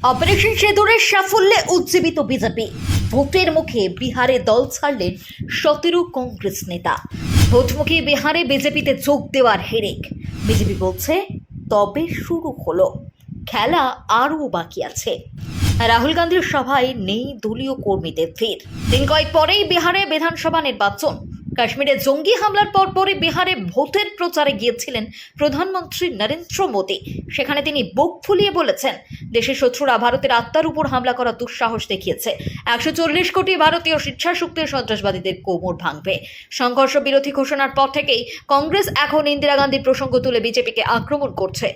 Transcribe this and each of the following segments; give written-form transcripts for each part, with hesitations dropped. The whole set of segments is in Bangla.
অপারেশন সিঁদুরের সাফল্যে উজ্জীবিত বিজেপি। ভোটের মুখে বিহারে দল ছাড়লেন 17 কংগ্রেস নেতা। ভোটমুখী বিহারে বিজেপিতে যোগ দেওয়ার হিড়িক। বিজেপি বলছে তবে শুরু হলো, খেলা আরও বাকি আছে। রাহুল গান্ধীর সভায় নেই দলীয় কর্মীদের ভিড়। দিন কয়েক পরেই বিহারে বিধানসভা নির্বাচন। কাশ্মীরে জঙ্গি হামলার পরপরই বিহারে ভোটের প্রচারে গিয়েছিলেন প্রধানমন্ত্রী নরেন্দ্র মোদী। সেখানে তিনি বুক ফুলিয়ে বলেছেন, দেশের শত্রুরা ভারতের আত্মার উপর হামলা করার দুঃসাহস দেখিয়েছে। 140 কোটি ভারতীয় স্বেচ্ছাশক্তির সন্ত্রাসবাদীদের কোমর ভাঙবে। সংঘর্ষ বিরোধী ঘোষণার পর থেকেই কংগ্রেস এখন ইন্দিরা গান্ধীর প্রসঙ্গ তুলে বিজেপিকে আক্রমণ করছে।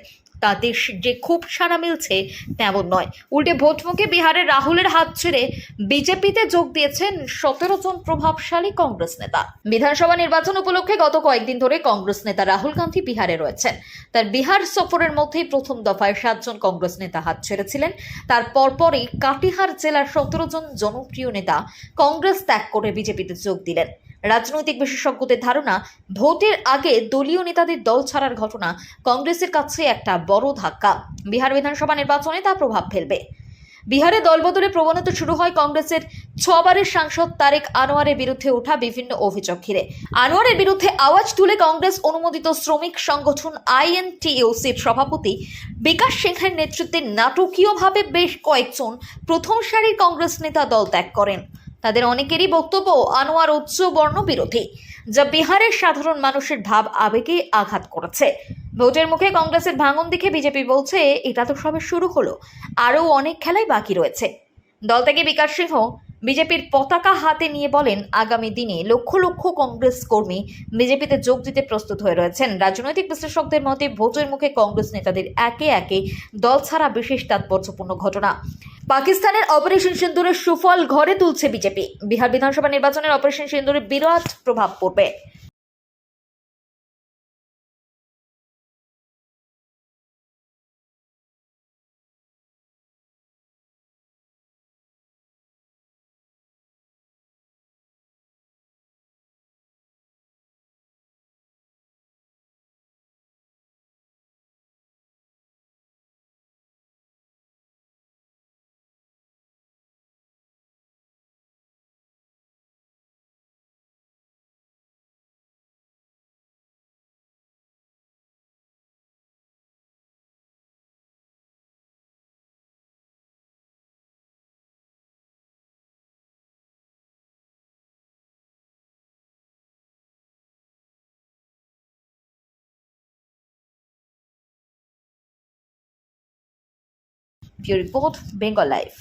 তাদের যে খুব সাড়া মিলছে তেমন নয়, উল্টে ভোটমুখে বিহারের রাহুলের হাত ছেড়ে বিজেপিতে যোগ দিয়েছেন 17 জন প্রভাবশালী কংগ্রেস নেতা। বিধানসভা নির্বাচন উপলক্ষে গত কয়েকদিন ধরে কংগ্রেস নেতা রাহুল গান্ধী বিহারে রয়েছেন। তার বিহার সফরের মধ্যেই প্রথম দফায় 7 জন কংগ্রেস নেতা হাত ছেড়েছিলেন। তার পরপরই কাটিহার জেলার 17 জন জনপ্রিয় নেতা কংগ্রেস ত্যাগ করে বিজেপিতে যোগ দিলেন। রাজনৈতিক বিশেষজ্ঞদের ধারণা, ভোটের আগে দলীয় নেতাদের দল ছাড়ার ঘটনা কংগ্রেসের কাছে একটা বড় ধাক্কা। বিহার বিধানসভা নির্বাচনে তা প্রভাব ফেলবে। বিহারে দলবদলের প্রবণতা শুরু হয় কংগ্রেসের 6 বারের সাংসদ তারেক আনোয়ারের বিরুদ্ধে ওঠা বিভিন্ন অভিযোগ ঘিরে। আনোয়ারের বিরুদ্ধে আওয়াজ তুলে কংগ্রেস অনুমোদিত শ্রমিক সংগঠন আইএনটিইউসির সভাপতি বিকাশ সিংহের নেতৃত্বে নাটকীয়ভাবে বেশ কয়েকজন প্রথম সারির কংগ্রেস নেতা দল ত্যাগ করেন। তাদের অনেকেরই বক্তব্য আনোয়ার উচ্চ বর্ণ বিরোধী, যা বিহারের সাধারণ মানুষের ভাব আবেগে আঘাত করেছে। ভোটের মুখে কংগ্রেসের ভাঙন দেখে বিজেপি বলছে এটা তো সবে শুরু হলো, আরও অনেক খেলাই বাকি রয়েছে। দল থেকে বিকাশ সিংহ বিজেপির পতাকা হাতে নিয়ে বলেন, আগামী দিনে লক্ষ লক্ষ কংগ্রেস কর্মী বিজেপিতে যোগ দিতে প্রস্তুত হয়ে রয়েছেন। রাজনৈতিক বিশ্লেষকদের মতে ভোটের মুখে কংগ্রেস নেতাদের একে একে দল ছাড়া বিশেষ তাৎপর্যপূর্ণ ঘটনা। পাকিস্তানের অপারেশন সিঁদুরের সুফল ঘরে তুলছে বিজেপি। বিহার বিধানসভা নির্বাচনের অপারেশন সিঁদুরের বিরাট প্রভাব পড়বে। Pure report, Bengal Life.